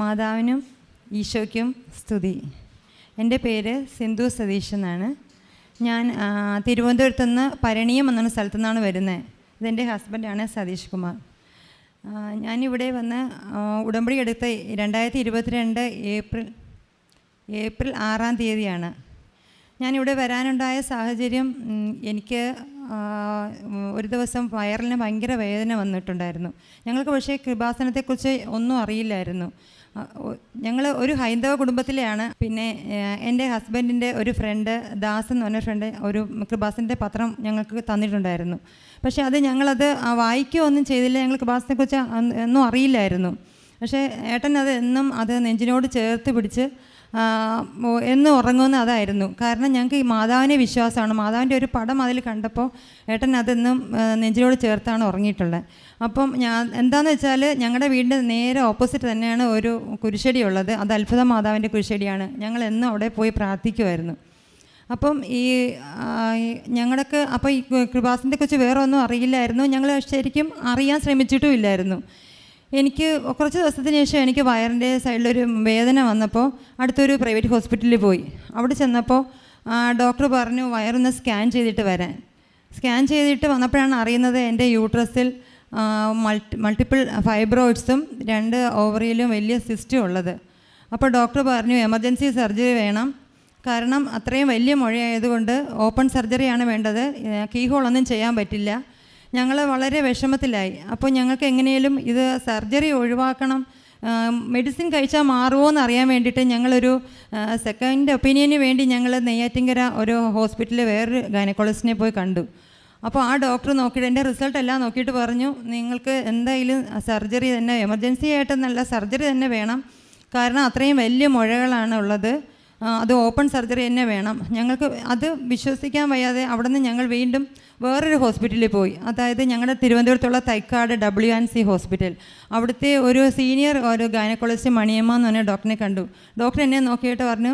മാതാവിനും ഈശോയ്ക്കും സ്തുതി. എൻ്റെ പേര് സിന്ധു സതീഷ് എന്നാണ്. ഞാൻ തിരുവനന്തപുരത്ത് നിന്ന് പരണിയം എന്ന സ്ഥലത്തു നിന്നാണ് വരുന്നത്. ഇതെൻ്റെ ഹസ്ബൻഡാണ് സതീഷ് കുമാർ. ഞാനിവിടെ വന്ന് ഉടമ്പടി എടുത്ത 2022 ഏപ്രിൽ 6-ാം തീയതിയാണ്. ഞാനിവിടെ വരാനുണ്ടായ സാഹചര്യം, എനിക്ക് ഒരു ദിവസം വയറിന് ഭയങ്കര വേദന വന്നിട്ടുണ്ടായിരുന്നു. ഞങ്ങൾക്ക് പക്ഷേ കൃപാസനത്തെക്കുറിച്ച് ഒന്നും അറിയില്ലായിരുന്നു. ഞങ്ങൾ ഒരു ഹൈന്ദവ കുടുംബത്തിലെയാണ്. പിന്നെ എൻ്റെ ഹസ്ബൻഡിൻ്റെ ഒരു ഫ്രണ്ട്, ദാസ് എന്ന് പറഞ്ഞ ഫ്രണ്ട്, ഒരു കൃപാസനത്തെ പത്രം ഞങ്ങൾക്ക് തന്നിട്ടുണ്ടായിരുന്നു. പക്ഷേ ഞങ്ങളത് വായിക്കുകയൊന്നും ചെയ്തില്ല. ഞങ്ങൾ കൃപാസനത്തെക്കുറിച്ച് ഒന്നും അറിയില്ലായിരുന്നു. പക്ഷേ ഏട്ടൻ എന്നും നെഞ്ചിനോട് ചേർത്ത് പിടിച്ച് എന്നും ഉറങ്ങുന്ന അതായിരുന്നു. കാരണം ഞങ്ങൾക്ക് ഈ മാതാവിനെ വിശ്വാസമാണ്. മാതാവിൻ്റെ ഒരു പടം അതിൽ കണ്ടപ്പോൾ ഏട്ടൻ അതെന്നും നെഞ്ചിനോട് ചേർത്താണ് ഉറങ്ങിയിട്ടുള്ളത്. അപ്പം എന്താണെന്ന് വെച്ചാൽ ഞങ്ങളുടെ വീടിൻ്റെ നേരെ ഓപ്പോസിറ്റ് തന്നെയാണ് ഒരു കുരിശടി ഉള്ളത്. അത് അത്ഭുത മാതാവിൻ്റെ കുരിശടിയാണ്. ഞങ്ങൾ എന്നും അവിടെ പോയി പ്രാർത്ഥിക്കുമായിരുന്നു. അപ്പം ഞങ്ങൾക്ക് ഈ കൃപാസനത്തെക്കുറിച്ച് വേറെ ഒന്നും അറിയില്ലായിരുന്നു. ഞങ്ങൾ ശരിക്കും അറിയാൻ ശ്രമിച്ചിട്ടും ഇല്ലായിരുന്നു. എനിക്ക് കുറച്ച് ദിവസത്തിന് ശേഷം എനിക്ക് വയറിൻ്റെ സൈഡിലൊരു വേദന വന്നപ്പോൾ അടുത്തൊരു പ്രൈവറ്റ് ഹോസ്പിറ്റലിൽ പോയി. അവിടെ ചെന്നപ്പോൾ ഡോക്ടർ പറഞ്ഞു വയറൊന്ന് സ്കാൻ ചെയ്തിട്ട് വരാൻ. സ്കാൻ ചെയ്തിട്ട് വന്നപ്പോഴാണ് അറിയുന്നത് എൻ്റെ യൂട്രസിൽ മൾട്ടിപ്പിൾ ഫൈബ്രോയിഡ്സും 2 ഓവറിയിലും വലിയ സിസ്റ്റും ഉള്ളത്. അപ്പോൾ ഡോക്ടർ പറഞ്ഞു എമർജൻസി സർജറി വേണം. കാരണം അത്രയും വലിയ മുഴയായതുകൊണ്ട് ഓപ്പൺ സർജറിയാണ് വേണ്ടത്. കീഹോളൊന്നും ചെയ്യാൻ പറ്റില്ല. ഞങ്ങൾ വളരെ വിഷമത്തിലായി. അപ്പോൾ ഞങ്ങൾക്ക് എങ്ങനെയും ഇത് സർജറി ഒഴിവാക്കണം, മെഡിസിൻ കഴിച്ചാൽ മാറുമോ എന്ന് അറിയാൻ വേണ്ടിയിട്ട് ഞങ്ങളൊരു സെക്കൻഡ് ഒപ്പീനിയന് വേണ്ടി ഞങ്ങൾ നെയ്യാറ്റിൻകര ഒരു ഹോസ്പിറ്റലിൽ വേറൊരു ഗൈനക്കോളജിസ്റ്റിനെ പോയി കണ്ടു. അപ്പോൾ ആ ഡോക്ടർ നോക്കിയിട്ട് എൻ്റെ റിസൾട്ട് എല്ലാം നോക്കിയിട്ട് പറഞ്ഞു, നിങ്ങൾക്ക് എന്തായാലും സർജറി തന്നെ, എമർജൻസി ആയിട്ടെന്നല്ല, സർജറി തന്നെ വേണം. കാരണം അത്രയും വലിയ മുഴകളാണ് ഉള്ളത്. അത് ഓപ്പൺ സർജറി തന്നെ വേണം. ഞങ്ങൾക്ക് അത് വിശ്വസിക്കാൻ വയ്യാതെ അവിടെ നിന്ന് ഞങ്ങൾ വീണ്ടും വേറൊരു ഹോസ്പിറ്റലിൽ പോയി. അതായത് ഞങ്ങളുടെ തിരുവനന്തപുരത്തുള്ള തൈക്കാട് WNC ഹോസ്പിറ്റൽ. അവിടുത്തെ ഒരു സീനിയർ ഒരു ഗൈനക്കോളജിസ്റ്റ് മണിയമ്മ എന്ന് പറഞ്ഞ ഡോക്ടറിനെ കണ്ടു. ഡോക്ടർ എന്നെ നോക്കിയിട്ട് പറഞ്ഞു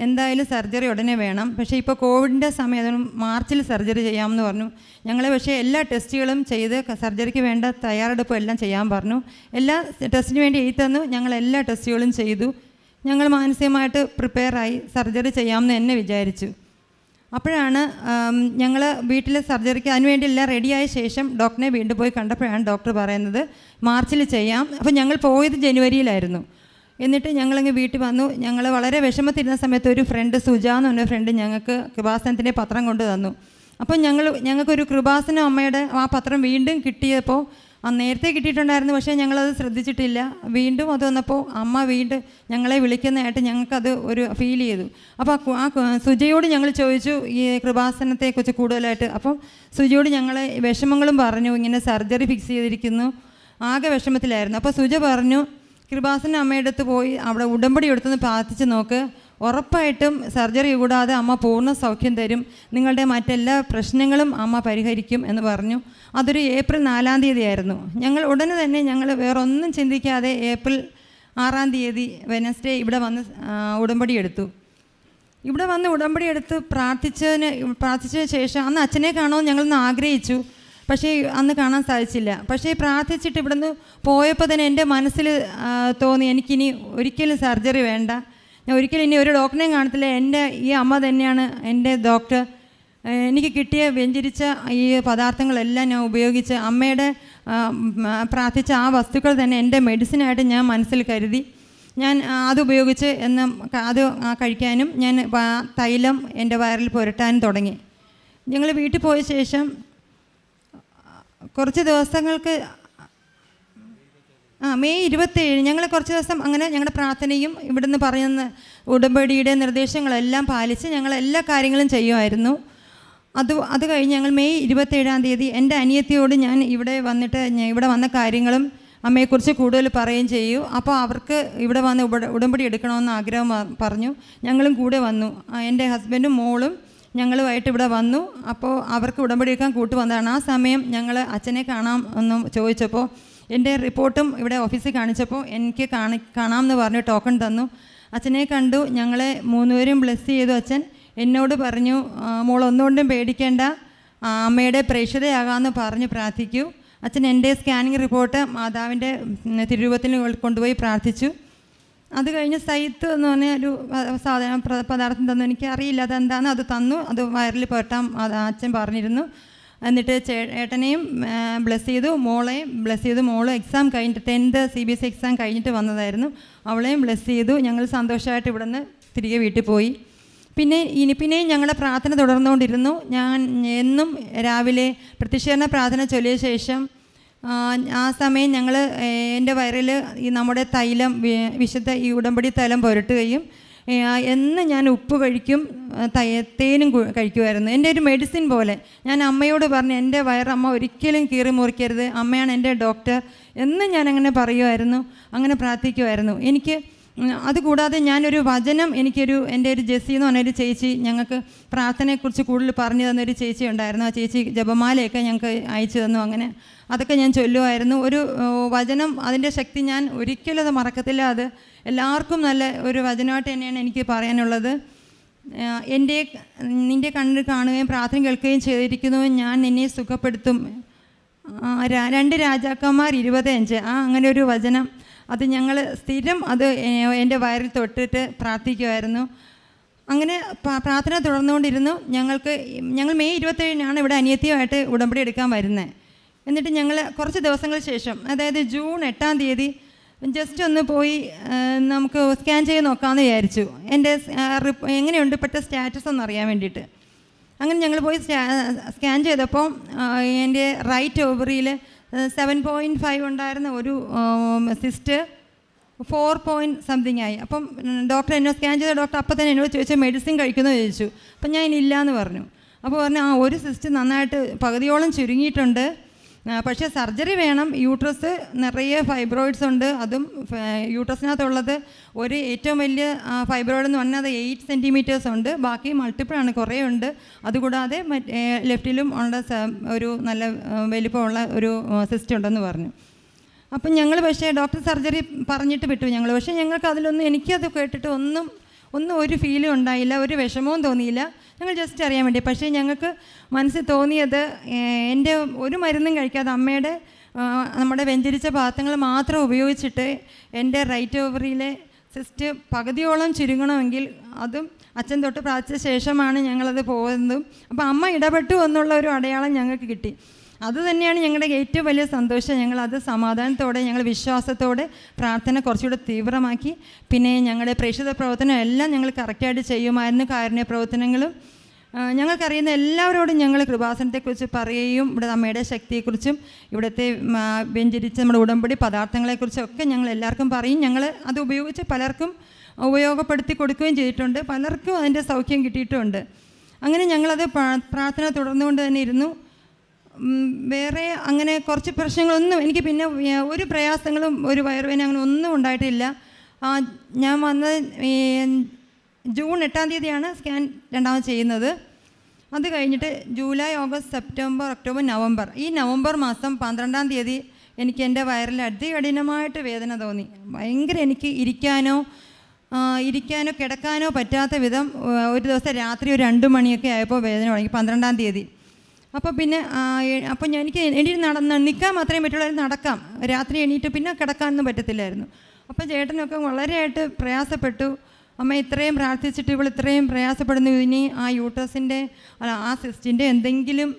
എന്തായാലും സർജറി ഉടനെ വേണം. പക്ഷേ ഇപ്പോൾ കോവിഡിൻ്റെ സമയം മാർച്ചിൽ സർജറി ചെയ്യാമെന്ന് പറഞ്ഞു. ഞങ്ങൾ പക്ഷേ എല്ലാ ടെസ്റ്റുകളും ചെയ്ത് സർജറിക്ക് വേണ്ട തയ്യാറെടുപ്പും എല്ലാം ചെയ്യാൻ പറഞ്ഞു. എല്ലാ ടെസ്റ്റിന് വേണ്ടി എഴുതി തന്നു. ഞങ്ങൾ എല്ലാ ടെസ്റ്റുകളും ചെയ്തു. ഞങ്ങൾ മാനസികമായിട്ട് പ്രിപ്പയറായി സർജറി ചെയ്യാമെന്ന് തന്നെ വിചാരിച്ചു. അപ്പോഴാണ് ഞങ്ങൾ വീട്ടിൽ സർജറിക്ക് അതിനുവേണ്ടി എല്ലാം റെഡിയായ ശേഷം ഡോക്ടറിനെ വീണ്ടും പോയി കണ്ടപ്പോഴാണ് ഡോക്ടർ പറയുന്നത് മാർച്ചിൽ ചെയ്യാം. അപ്പോൾ ഞങ്ങൾ പോയത് ജനുവരിയിലായിരുന്നു. എന്നിട്ട് ഞങ്ങളങ്ങ് വീട്ടിൽ വന്നു. ഞങ്ങൾ വളരെ വിഷമത്തിരുന്ന സമയത്ത് ഒരു ഫ്രണ്ട്, സുജ എന്ന് പറഞ്ഞ ഫ്രണ്ട്, ഞങ്ങൾക്ക് കൃപാസനത്തിൻ്റെ പത്രം കൊണ്ട് തന്നു. അപ്പം ഞങ്ങൾക്കൊരു കൃപാസനം അമ്മയുടെ ആ പത്രം വീണ്ടും കിട്ടിയപ്പോൾ, നേരത്തെ കിട്ടിയിട്ടുണ്ടായിരുന്നു പക്ഷേ ഞങ്ങളത് ശ്രദ്ധിച്ചിട്ടില്ല. വീണ്ടും അത് വന്നപ്പോൾ അമ്മ വീണ്ടും ഞങ്ങളെ വിളിക്കുന്നതായിട്ട് ഞങ്ങൾക്കത് ഒരു ഫീൽ ചെയ്തു. അപ്പോൾ ആ സുജയോട് ഞങ്ങൾ ചോദിച്ചു ഈ കൃപാസനത്തെക്കുറിച്ച് കൂടുതലായിട്ട്. അപ്പം സുജയോട് ഞങ്ങളെ വിഷമങ്ങളും പറഞ്ഞു, ഇങ്ങനെ സർജറി ഫിക്സ് ചെയ്തിരിക്കുന്നു, ആകെ വിഷമത്തിലായിരുന്നു. അപ്പോൾ സുജ പറഞ്ഞു കൃപാസന അമ്മയുടെ അടുത്ത് പോയി അവിടെ ഉടമ്പടി എടുത്തൊന്ന് പ്രാർത്ഥിച്ച് നോക്ക്, ഉറപ്പായിട്ടും സർജറി കൂടാതെ അമ്മ പൂർണ്ണ സൗഖ്യം തരും, നിങ്ങളുടെ മറ്റെല്ലാ പ്രശ്നങ്ങളും അമ്മ പരിഹരിക്കും എന്ന് പറഞ്ഞു. അതൊരു ഏപ്രിൽ 4-ാം തീയതി ആയിരുന്നു. ഞങ്ങൾ ഉടനെ തന്നെ ഞങ്ങൾ വേറെ ഒന്നും ചിന്തിക്കാതെ ഏപ്രിൽ 6-ാം തീയതി വെനസ്ഡേ ഇവിടെ വന്ന് ഉടമ്പടി എടുത്തു. ഇവിടെ വന്ന് ഉടമ്പടി എടുത്ത് പ്രാർത്ഥിച്ച ശേഷം അന്ന് അച്ഛനെ കാണുമെന്ന് ഞങ്ങളൊന്ന് ആഗ്രഹിച്ചു. പക്ഷേ അന്ന് കാണാൻ സാധിച്ചില്ല. പക്ഷേ പ്രാർത്ഥിച്ചിട്ട് ഇവിടുന്ന് പോയപ്പോൾ തന്നെ എൻ്റെ മനസ്സിൽ തോന്നി എനിക്കിനി ഒരിക്കലും സർജറി വേണ്ട, ഞാൻ ഒരിക്കലും ഇനി ഒരു ഡോക്ടറെയും കാണത്തില്ല, എൻ്റെ ഈ അമ്മ തന്നെയാണ് എൻ്റെ ഡോക്ടർ. എനിക്ക് കിട്ടിയ വ്യഞ്ചരിച്ച ഈ പദാർത്ഥങ്ങളെല്ലാം ഞാൻ ഉപയോഗിച്ച് അമ്മയുടെ പ്രാർത്ഥിച്ച ആ വസ്തുക്കൾ തന്നെ എൻ്റെ മെഡിസിനായിട്ട് ഞാൻ മനസ്സിൽ കരുതി ഞാൻ അതുപയോഗിച്ച് അത് കഴിക്കാനും ഞാൻ തൈലം എൻ്റെ വയറിൽ പുരട്ടാനും തുടങ്ങി. ഞങ്ങൾ വീട്ടിൽ പോയ ശേഷം കുറച്ച് ദിവസങ്ങൾക്ക് മെയ് 27 ഞങ്ങൾ കുറച്ച് ദിവസം അങ്ങനെ ഞങ്ങളുടെ പ്രാർത്ഥനയും ഇവിടുന്ന് പറയുന്ന ഉടമ്പടിയുടെ നിർദ്ദേശങ്ങളെല്ലാം പാലിച്ച് ഞങ്ങൾ എല്ലാ കാര്യങ്ങളും ചെയ്യുമായിരുന്നു. അത് കഴിഞ്ഞ് ഞങ്ങൾ മെയ് 27-ാം തീയതി എൻ്റെ അനിയത്തിയോട് ഞാൻ ഇവിടെ വന്ന കാര്യങ്ങളും അമ്മയെക്കുറിച്ച് കൂടുതൽ പറയുകയും ചെയ്യൂ. അപ്പോൾ അവർക്ക് ഇവിടെ വന്ന് ഉടമ്പടി എടുക്കണമെന്ന് ആഗ്രഹം പറഞ്ഞു. ഞങ്ങളും കൂടെ വന്നു. എൻ്റെ ഹസ്ബൻഡും മോളും ഞങ്ങളുമായിട്ട് ഇവിടെ വന്നു. അപ്പോൾ അവർക്ക് ഉടമ്പടി എടുക്കാൻ കൂട്ടുവന്നതാണ്. ആ സമയം ഞങ്ങൾ അച്ഛനെ കാണാം എന്ന് ചോദിച്ചപ്പോൾ എൻ്റെ റിപ്പോർട്ടും ഇവിടെ ഓഫീസിൽ കാണിച്ചപ്പോൾ എനിക്ക് കാണാമെന്ന് പറഞ്ഞു ടോക്കൺ തന്നു. അച്ഛനെ കണ്ടു. ഞങ്ങളെ 3 പേരും ബ്ലെസ് ചെയ്തു. അച്ഛൻ എന്നോട് പറഞ്ഞു മോളൊന്നുകൊണ്ടും പേടിക്കേണ്ട, അമ്മയുടെ പ്രേക്ഷിതയാകാമെന്ന് പറഞ്ഞ് പ്രാർത്ഥിക്കൂ. അച്ഛൻ എൻ്റെ സ്കാനിങ് റിപ്പോർട്ട് മാതാവിൻ്റെ തിരുരൂപത്തിൽ കൊണ്ടുപോയി പ്രാർത്ഥിച്ചു. അത് കഴിഞ്ഞ് സൈത്ത് എന്ന് പറഞ്ഞ ഒരു സാധനം പദാർത്ഥം തന്നു. എനിക്ക് അറിയില്ല അതെന്താണെന്ന്. അത് തന്നു. അത് വയറിൽ പുരട്ടാൻ അച്ഛൻ പറഞ്ഞിരുന്നു. എന്നിട്ട് ഏട്ടനെയും ബ്ലെസ് ചെയ്തു, മോളെയും ബ്ലെസ് ചെയ്തു. മോള് എക്സാം കഴിഞ്ഞിട്ട് 10th CBSE എക്സാം കഴിഞ്ഞിട്ട് വന്നതായിരുന്നു. അവളെയും ബ്ലെസ് ചെയ്തു. ഞങ്ങൾ സന്തോഷമായിട്ട് ഇവിടെ നിന്ന് തിരികെ വീട്ടിൽ പോയി. പിന്നെയും ഞങ്ങളുടെ പ്രാർത്ഥന തുടർന്നുകൊണ്ടിരുന്നു. ഞാൻ എന്നും രാവിലെ പ്രത്യക്ഷീകരണ പ്രാർത്ഥന ചൊല്ലിയ ശേഷം ആ സമയം ഞങ്ങൾ എൻ്റെ വയറിൽ ഈ നമ്മുടെ തൈലം, വിശുദ്ധ ഈ ഉടമ്പടി തൈലം പുരട്ടുകയും എന്ന് ഞാൻ ഉപ്പ് കഴിക്കും, തേനും കഴിക്കുമായിരുന്നു. എൻ്റെ ഒരു മെഡിസിൻ പോലെ. ഞാൻ അമ്മയോട് പറഞ്ഞു, എൻ്റെ വയറമ്മ ഒരിക്കലും കീറി മുറിക്കരുത്, അമ്മയാണ് എൻ്റെ ഡോക്ടർ എന്ന് ഞാനങ്ങനെ പറയുമായിരുന്നു. അങ്ങനെ പ്രാർത്ഥിക്കുമായിരുന്നു. എനിക്ക് അതുകൂടാതെ ഞാനൊരു വചനം, എൻ്റെ ഒരു ജെസ്സി എന്ന് പറഞ്ഞൊരു ചേച്ചി ഞങ്ങൾക്ക് പ്രാർത്ഥനയെക്കുറിച്ച് കൂടുതൽ പറഞ്ഞു തന്നൊരു ചേച്ചി ഉണ്ടായിരുന്നു. ആ ചേച്ചി ജപമാലയൊക്കെ ഞങ്ങൾക്ക് അയച്ചു തന്നു. അങ്ങനെ അതൊക്കെ ഞാൻ ചൊല്ലുമായിരുന്നു. ഒരു വചനം, അതിൻ്റെ ശക്തി ഞാൻ ഒരിക്കലും അത് മറക്കത്തില്ല. അത് എല്ലാവർക്കും നല്ല ഒരു വചനമായിട്ട് തന്നെയാണ് എനിക്ക് പറയാനുള്ളത്. നിൻ്റെ കണ്ണിൽ കാണുകയും പ്രാർത്ഥന കേൾക്കുകയും ചെയ്തിരിക്കുന്നു, ഞാൻ നിന്നെ സുഖപ്പെടുത്തും. 2 രാജാക്കന്മാർ 20:5 അങ്ങനെ ഒരു വചനം. അത് ഞങ്ങൾ സ്ഥിരം അത് എൻ്റെ വയറിൽ തൊട്ടിട്ട് പ്രാർത്ഥിക്കുമായിരുന്നു. അങ്ങനെ പ്രാർത്ഥന തുടർന്നുകൊണ്ടിരുന്നു. ഞങ്ങൾ മെയ് 27-നാണ് ഇവിടെ അനിയത്തിയുമായിട്ട് ഉടമ്പടി എടുക്കാൻ വരുന്നത്. എന്നിട്ട് ഞങ്ങൾ കുറച്ച് ദിവസങ്ങൾ ശേഷം, അതായത് ജൂൺ 8-ാം തീയതി ജസ്റ്റ് ഒന്ന് പോയി നമുക്ക് സ്കാൻ ചെയ്ത് നോക്കാമെന്ന് വിചാരിച്ചു. എൻ്റെ എങ്ങനെയുണ്ട് ഇപ്പോഴത്തെ സ്റ്റാറ്റസ് ഒന്ന് അറിയാൻ വേണ്ടിയിട്ട്. അങ്ങനെ ഞങ്ങൾ പോയി സ്കാൻ ചെയ്തപ്പോൾ എൻ്റെ റൈറ്റ് ഓവറിയിൽ 7.5 ഉണ്ടായിരുന്ന ഒരു സിസ്റ്റ് 4 ആയി. അപ്പം ഡോക്ടർ എന്നെ സ്കാൻ ചെയ്ത ഡോക്ടർ അപ്പം തന്നെ എന്നോട് ചോദിച്ചു, മെഡിസിൻ കഴിക്കുമെന്ന് ചോദിച്ചു. അപ്പം ഞാൻ ഇല്ല എന്ന് പറഞ്ഞു. അപ്പോൾ പറഞ്ഞു, ഒരു സിസ്റ്റ് നന്നായിട്ട് പകുതിയോളം ചുരുങ്ങിയിട്ടുണ്ട്, പക്ഷേ സർജറി വേണം. യൂട്രസ് നിറയെ ഫൈബ്രോയിഡ്സ് ഉണ്ട്. അതും യൂട്രസിനകത്തുള്ളത് ഒരു ഏറ്റവും വലിയ ഫൈബ്രോയിഡ് എന്ന് പറഞ്ഞാൽ അത് 8 സെൻറ്റിമീറ്റേഴ്സ് ഉണ്ട്. ബാക്കി മൾട്ടിപ്പിളാണ്, കുറേ ഉണ്ട്. അതുകൂടാതെ ലെഫ്റ്റിലും ഉള്ള ഒരു നല്ല വലിപ്പമുള്ള ഒരു സിസ്റ്റ് ഉണ്ടെന്ന് പറഞ്ഞു. അപ്പം ഞങ്ങൾ പക്ഷേ ഡോക്ടർ സർജറി പറഞ്ഞിട്ട് വിട്ടു ഞങ്ങൾ. പക്ഷേ ഞങ്ങൾക്ക് അതിലൊന്നും, എനിക്കത് കേട്ടിട്ട് ഒന്നും ഒരു ഫീലും ഉണ്ടായില്ല, ഒരു വിഷമവും തോന്നിയില്ല. ഞങ്ങൾ ജസ്റ്റ് അറിയാൻ വേണ്ടി. പക്ഷേ ഞങ്ങൾക്ക് മനസ്സിൽ തോന്നിയത്, എൻ്റെ ഒരു മരുന്നും കഴിക്കാതെ അമ്മയുടെ നമ്മുടെ വെഞ്ചരിച്ച പാത്രങ്ങൾ മാത്രം ഉപയോഗിച്ചിട്ട് എൻ്റെ റൈറ്റ് ഓവറിയിലെ സിസ്റ്റ് പകുതിയോളം ചുരുങ്ങണമെങ്കിൽ അതും അച്ഛൻ തൊട്ട് പ്രാർത്ഥിച്ച ശേഷമാണ് ഞങ്ങളത് പോകുന്നതും. അപ്പോൾ അമ്മ ഇടപെട്ടു എന്നുള്ള ഒരു അടയാളം ഞങ്ങൾക്ക് കിട്ടി. അതുതന്നെയാണ് ഞങ്ങളുടെ ഏറ്റവും വലിയ സന്തോഷം. ഞങ്ങളത് സമാധാനത്തോടെ, ഞങ്ങൾ വിശ്വാസത്തോടെ പ്രാർത്ഥന കുറച്ചുകൂടെ തീവ്രമാക്കി. പിന്നെ ഞങ്ങളുടെ പ്രേക്ഷിത പ്രവർത്തനം എല്ലാം ഞങ്ങൾ കറക്റ്റായിട്ട് ചെയ്യുമായിരുന്നു. കാരുണ്യ പ്രവർത്തനങ്ങളും ഞങ്ങൾക്കറിയുന്ന എല്ലാവരോടും ഞങ്ങൾ കൃപാസനത്തെക്കുറിച്ച് പറയുകയും ഇവിടെ അമ്മയുടെ ശക്തിയെക്കുറിച്ചും ഇവിടുത്തെ വ്യഞ്ചരിച്ച നമ്മുടെ ഉടമ്പടി പദാർത്ഥങ്ങളെക്കുറിച്ചൊക്കെ ഞങ്ങൾ എല്ലാവർക്കും പറയും. ഞങ്ങൾ അത് ഉപയോഗിച്ച് പലർക്കും ഉപയോഗപ്പെടുത്തി കൊടുക്കുകയും ചെയ്തിട്ടുണ്ട്. പലർക്കും അതിൻ്റെ സൗഖ്യം കിട്ടിയിട്ടുമുണ്ട്. അങ്ങനെ ഞങ്ങളത് പ്രാർത്ഥന തുടർന്നുകൊണ്ട് തന്നെ ഇരുന്നു. വേറെ അങ്ങനെ കുറച്ച് പ്രശ്നങ്ങളൊന്നും എനിക്ക് പിന്നെ ഒരു പ്രയാസങ്ങളും ഒരു വയറുവേദന അങ്ങനെ ഒന്നും ഉണ്ടായിട്ടില്ല. ഞാൻ വന്നത് ജൂൺ 8-ാം തീയതിയാണ് സ്കാൻ രണ്ടാമത് ചെയ്യുന്നത്. അത് കഴിഞ്ഞിട്ട് July, August, September, October, November, ഈ നവംബർ മാസം 12-ാം തീയതി എനിക്ക് എൻ്റെ വയറിൽ അതികഠിനമായിട്ട് വേദന തോന്നി. ഭയങ്കര, എനിക്ക് ഇരിക്കാനോ കിടക്കാനോ പറ്റാത്ത വിധം ഒരു ദിവസം രാത്രി ഒരു 2 മണിയൊക്കെ ആയപ്പോൾ വേദന തുടങ്ങി, 12-ാം തീയതി. അപ്പോൾ പിന്നെ എനിക്ക് നിൽക്കാൻ മാത്രമേ പറ്റുള്ളൂ, നടക്കാം. രാത്രി എണീറ്റ് പിന്നെ കിടക്കാനൊന്നും പറ്റത്തില്ലായിരുന്നു. അപ്പോൾ ചേട്ടനൊക്കെ വളരെയായിട്ട് പ്രയാസപ്പെട്ടു. അമ്മ ഇത്രയും പ്രാർത്ഥിച്ചിട്ട് ഇവൾ ഇത്രയും പ്രയാസപ്പെടുന്നു, ഇനി ആ യൂട്രസിൻ്റെ ആ സിസ്റ്റിൻ്റെ എന്തെങ്കിലും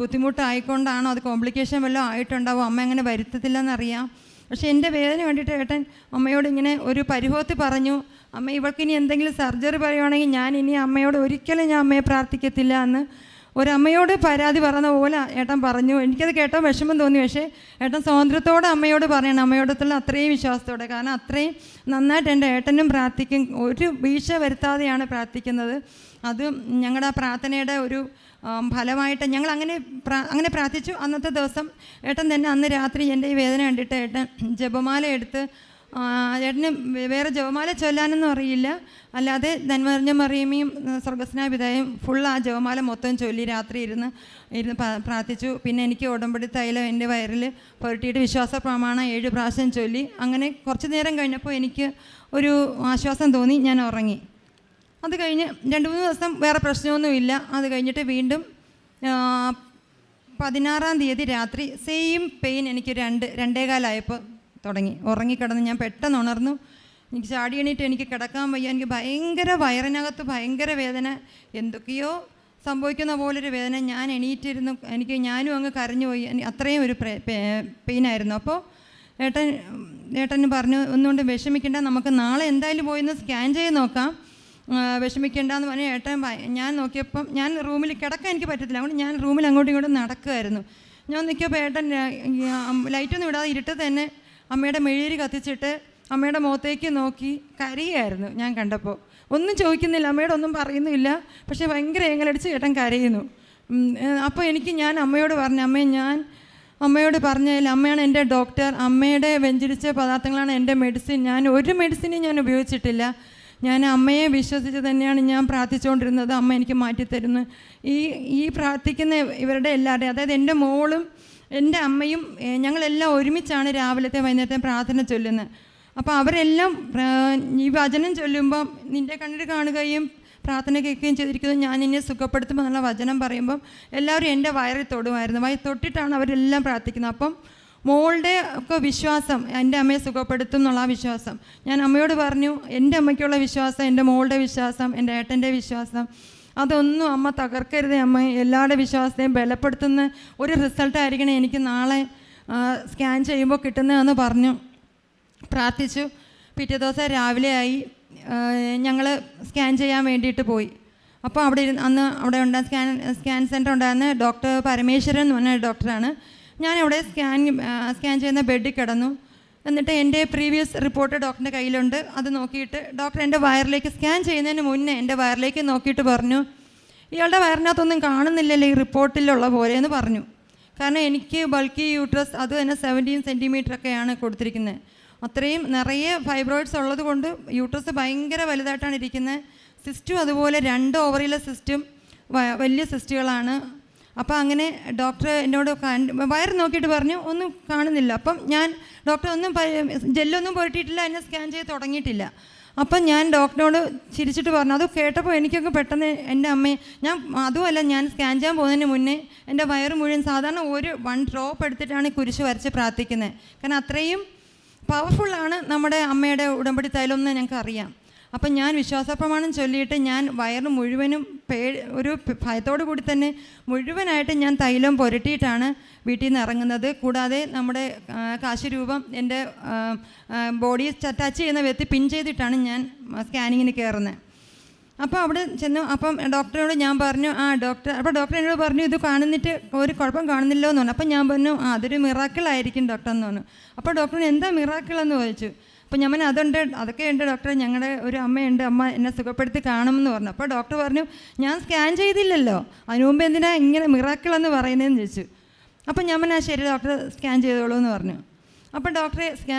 ബുദ്ധിമുട്ടായിക്കൊണ്ടാണോ, അത് കോംപ്ലിക്കേഷൻ വല്ലതും ആയിട്ടുണ്ടാവും, അമ്മ അങ്ങനെ വരുത്തത്തില്ലെന്നറിയാം. പക്ഷേ എൻ്റെ വേദന കണ്ടിട്ട് ഏട്ടൻ അമ്മയോട് ഇങ്ങനെ ഒരു പരിഭവത്തിൽ പറഞ്ഞു, അമ്മ ഇവൾക്കിനി എന്തെങ്കിലും സർജറി പറയുവാണെങ്കിൽ ഞാൻ ഇനി അമ്മയോട് ഒരിക്കലും ഞാൻ അമ്മയെ പ്രാർത്ഥിക്കത്തില്ല എന്ന് ഒരമ്മയോട് പരാതി പറഞ്ഞ പോലെ ഏട്ടൻ പറഞ്ഞു. എനിക്കത് കേട്ടോ വിഷമം തോന്നി. പക്ഷേ ഏട്ടൻ സ്വാതന്ത്ര്യത്തോടെ അമ്മയോട് പറയണം, അമ്മയോടത്തുള്ള അത്രയും വിശ്വാസത്തോടെ. കാരണം അത്രയും നന്നായിട്ട് എൻ്റെ ഏട്ടനും പ്രാർത്ഥിക്കും, ഒരു വീഴ്ച വരുത്താതെയാണ് പ്രാർത്ഥിക്കുന്നത്. അത് ഞങ്ങളുടെ ആ പ്രാർത്ഥനയുടെ ഒരു ഫലമായിട്ട് ഞങ്ങൾ അങ്ങനെ പ്രാർത്ഥിച്ചു. അന്നത്തെ ദിവസം ഏട്ടൻ തന്നെ അന്ന് രാത്രി എൻ്റെ ഈ വേദന കണ്ടിട്ട് ഏട്ടൻ ജപമാല എടുത്ത്, ചേട്ടന് വേറെ ജപമാല ചൊല്ലാനൊന്നും അറിയില്ല, അല്ലാതെ നന്മറിഞ്ഞ മറിയമ്മയും സ്വർഗ്ഗസ്നായ പിതാവും ഫുൾ ആ ജപമാല മൊത്തം ചൊല്ലി രാത്രി ഇരുന്ന് പ്രാർത്ഥിച്ചു. പിന്നെ എനിക്ക് ഉടമ്പടി തൈലം എൻ്റെ വയറിൽ പുരട്ടിയിട്ട് വിശ്വാസ പ്രമാണം 7 പ്രാവശ്യം ചൊല്ലി. അങ്ങനെ കുറച്ച് നേരം കഴിഞ്ഞപ്പോൾ എനിക്ക് ഒരു ആശ്വാസം തോന്നി, ഞാൻ ഉറങ്ങി. അത് കഴിഞ്ഞ് 2-3 ദിവസം വേറെ പ്രശ്നമൊന്നുമില്ല. അത് കഴിഞ്ഞിട്ട് വീണ്ടും 16-ാം തീയതി രാത്രി സെയിം പെയിൻ എനിക്ക് 2:15 തുടങ്ങി. ഉറങ്ങിക്കിടന്ന് ഞാൻ പെട്ടെന്ന് ഉണർന്നു. എനിക്ക് ചാടി എണീറ്റ് എനിക്ക് കിടക്കാൻ വയ്യ. എനിക്ക് ഭയങ്കര വയറിനകത്ത് ഭയങ്കര വേദന, എന്തൊക്കെയോ സംഭവിക്കുന്ന പോലൊരു വേദന. ഞാൻ എണീറ്റിരുന്നു, ഞാനും അങ്ങ് കരഞ്ഞു പോയി. അത്രയും ഒരു പെയിനായിരുന്നു. അപ്പോൾ ഏട്ടന് പറഞ്ഞു, ഒന്നുകൊണ്ട് വിഷമിക്കേണ്ട, നമുക്ക് നാളെ എന്തായാലും പോയിന്ന് സ്കാൻ ചെയ്ത് നോക്കാം, വിഷമിക്കേണ്ടെന്ന് പറഞ്ഞ് ഞാൻ നോക്കിയപ്പം ഞാൻ റൂമിൽ കിടക്കാൻ എനിക്ക് പറ്റത്തില്ല. അതുകൊണ്ട് ഞാൻ റൂമിൽ അങ്ങോട്ടും ഇങ്ങോട്ടും നടക്കുമായിരുന്നു. ഞാൻ നിൽക്കിയപ്പോൾ ലൈറ്റൊന്നും ഇടാതെ ഇരുട്ട് തന്നെ അമ്മയുടെ മെഴുകുതിരി കത്തിച്ചിട്ട് അമ്മയുടെ മുഖത്തേക്ക് നോക്കി കരയുമായിരുന്നു. ഞാൻ കണ്ടപ്പോൾ ഒന്നും ചോദിക്കുന്നില്ല, അമ്മയോട് ഒന്നും പറയുന്നില്ല, പക്ഷേ ഭയങ്കര ഏങ്ങലടിച്ച് കരയുന്നു. അപ്പോൾ ഞാൻ അമ്മയോട് പറഞ്ഞു, ഞാൻ അമ്മയോട് പറഞ്ഞതിൽ അമ്മയാണ് എൻ്റെ ഡോക്ടർ, അമ്മയുടെ വെഞ്ചരിച്ച പദാർത്ഥങ്ങളാണ് എൻ്റെ മെഡിസിൻ, ഞാൻ ഒരു മെഡിസിനും ഞാൻ ഉപയോഗിച്ചിട്ടില്ല, ഞാൻ അമ്മയെ വിശ്വസിച്ച് തന്നെയാണ് ഞാൻ പ്രാർത്ഥിച്ചുകൊണ്ടിരുന്നത്, അമ്മ എനിക്ക് മാറ്റിത്തരുന്നു. ഈ പ്രാർത്ഥിക്കുന്ന ഇവരുടെ എല്ലാവരുടെയും, അതായത് എൻ്റെ മോളും എൻ്റെ അമ്മയും ഞങ്ങളെല്ലാം ഒരുമിച്ചാണ് രാവിലത്തെ വൈകുന്നേരത്തെ പ്രാർത്ഥന ചൊല്ലുന്നത്. അപ്പോൾ അവരെല്ലാം ഈ വചനം ചൊല്ലുമ്പം നിൻ്റെ കണ്ണിൽ കാണുകയും പ്രാർത്ഥന കേൾക്കുകയും ചെയ്തിരിക്കുന്നത് ഞാൻ എന്നെ സുഖപ്പെടുത്തുമ്പോൾ എന്നുള്ള വചനം പറയുമ്പം എല്ലാവരും എൻ്റെ വയറിൽ തൊടുമായിരുന്നു. വയറിൽ തൊട്ടിട്ടാണ് അവരെല്ലാം പ്രാർത്ഥിക്കുന്നത്. അപ്പം മോളുടെ ഒക്കെ വിശ്വാസം എൻ്റെ അമ്മയെ സുഖപ്പെടുത്തും എന്നുള്ള വിശ്വാസം ഞാൻ അമ്മയോട് പറഞ്ഞു. എൻ്റെ അമ്മയ്ക്കുള്ള വിശ്വാസം, എൻ്റെ മോളുടെ വിശ്വാസം, എൻ്റെ ഏട്ടൻ്റെ വിശ്വാസം, അതൊന്നും അമ്മ തകർക്കരുതേ അമ്മ, എല്ലാവരുടെ വിശ്വാസത്തെയും ബലപ്പെടുത്തുന്ന ഒരു റിസൾട്ടായിരിക്കണം എനിക്ക് നാളെ സ്കാൻ ചെയ്യുമ്പോൾ കിട്ടുന്നതെന്ന് പറഞ്ഞു, പ്രാർത്ഥിച്ചു. പിറ്റേ ദിവസം രാവിലെ ആയി, ഞങ്ങൾ സ്കാൻ ചെയ്യാൻ വേണ്ടിയിട്ട് പോയി. അപ്പോൾ അന്ന് അവിടെ സ്കാൻ സെൻറ്റർ ഉണ്ടായിരുന്ന ഡോക്ടർ പരമേശ്വരൻ എന്ന് പറഞ്ഞ ഡോക്ടറാണ്. ഞാൻ അവിടെ സ്കാൻ ചെയ്യുന്ന ബെഡിൽ കിടന്നു. എന്നിട്ട് എൻ്റെ പ്രീവിയസ് റിപ്പോർട്ട് ഡോക്ടറിൻ്റെ കയ്യിലുണ്ട്. അത് നോക്കിയിട്ട് ഡോക്ടർ എൻ്റെ വയറിലേക്ക് സ്കാൻ ചെയ്യുന്നതിന് മുന്നേ എൻ്റെ വയറിലേക്ക് നോക്കിയിട്ട് പറഞ്ഞു, ഇയാളുടെ വയറിനകത്തൊന്നും കാണുന്നില്ലല്ലോ ഈ റിപ്പോർട്ടിലുള്ള പോലെ എന്ന് പറഞ്ഞു. കാരണം എനിക്ക് ബൾക്കി യൂട്രസ്, അത് തന്നെ 17 സെൻറ്റിമീറ്ററൊക്കെയാണ് കൊടുത്തിരിക്കുന്നത്. അത്രയും നിറയെ ഫൈബ്രോയിഡ്സ് ഉള്ളത് കൊണ്ട് യൂട്രസ് ഭയങ്കര വലുതായിട്ടാണ് ഇരിക്കുന്നത്. സിസ്റ്റും അതുപോലെ 2 ഓവറിയിലെ സിസ്റ്റും വലിയ സിസ്റ്റുകളാണ്. അപ്പോൾ അങ്ങനെ ഡോക്ടർ എന്നോട് വയറ് നോക്കിയിട്ട് പറഞ്ഞു ഒന്നും കാണുന്നില്ല. അപ്പം ഞാൻ ഡോക്ടർ ജെല്ലൊന്നും പുരട്ടിയിട്ടില്ല, എന്നെ സ്കാൻ ചെയ്ത് തുടങ്ങിയിട്ടില്ല. അപ്പം ഞാൻ ഡോക്ടറിനോട് ചിരിച്ചിട്ട് പറഞ്ഞു. അത് കേട്ടപ്പോൾ എനിക്കൊക്കെ പെട്ടെന്ന് എൻ്റെ അമ്മയെ അതുമല്ല, ഞാൻ സ്കാൻ ചെയ്യാൻ പോകുന്നതിന് മുന്നേ എൻ്റെ വയറ് മുഴുവൻ സാധാരണ 1 ഡ്രോപ്പ് എടുത്തിട്ടാണ് കുരിശ് വരച്ച് പ്രാർത്ഥിക്കുന്നത്. കാരണം അത്രയും പവർഫുള്ളാണ് നമ്മുടെ അമ്മയുടെ ഉടമ്പടി തൈലം എന്ന് ഞങ്ങൾക്ക് അറിയാം. അപ്പം ഞാൻ വിശ്വാസപ്രമാണം ചൊല്ലിയിട്ട് ഞാൻ വയറ് മുഴുവനും ഒരു ഭയത്തോടു കൂടി തന്നെ മുഴുവനായിട്ട് ഞാൻ തൈലം പുരട്ടിയിട്ടാണ് വീട്ടിൽ നിന്ന് ഇറങ്ങുന്നത്. കൂടാതെ നമ്മുടെ കാശുരൂപം എൻ്റെ ബോഡി ടച്ച് ചെയ്യുന്ന വ്യക്തി പിൻ ചെയ്തിട്ടാണ് ഞാൻ സ്കാനിങ്ങിന് കയറുന്നത്. അപ്പോൾ അവിടെ ചെന്നു. അപ്പം ഡോക്ടറോട് ഞാൻ പറഞ്ഞു, അപ്പോൾ ഡോക്ടർ എന്നോട് പറഞ്ഞു ഇത് കാണുന്നിട്ട് ഒരു കുഴപ്പം കാണുന്നില്ലോ എന്ന് പറഞ്ഞു. അപ്പം ഞാൻ പറഞ്ഞു അതൊരു മിറാക്കിളായിരിക്കും ഡോക്ടർ എന്ന് പറഞ്ഞു. അപ്പോൾ ഡോക്ടറിന് എന്താ മിറാക്കിളെന്ന് ചോദിച്ചു. അപ്പോൾ ഞാൻ അതൊക്കെ ഉണ്ട് ഡോക്ടർ, ഞങ്ങളുടെ ഒരു അമ്മയുണ്ട്, അമ്മ എന്നെ സുഖപ്പെടുത്തി കാണുമെന്ന് പറഞ്ഞു. അപ്പോൾ ഡോക്ടർ പറഞ്ഞു ഞാൻ സ്കാൻ ചെയ്തില്ലല്ലോ, അതിനു മുമ്പ് എന്തിനാ ഇങ്ങനെ മിറാക്കിളെന്ന് പറയുന്നതെന്ന് ചോദിച്ചു. അപ്പം ഞാൻ ശരി ഡോക്ടർ സ്കാൻ ചെയ്തോളൂ എന്ന് പറഞ്ഞു. അപ്പോൾ ഡോക്ടറെ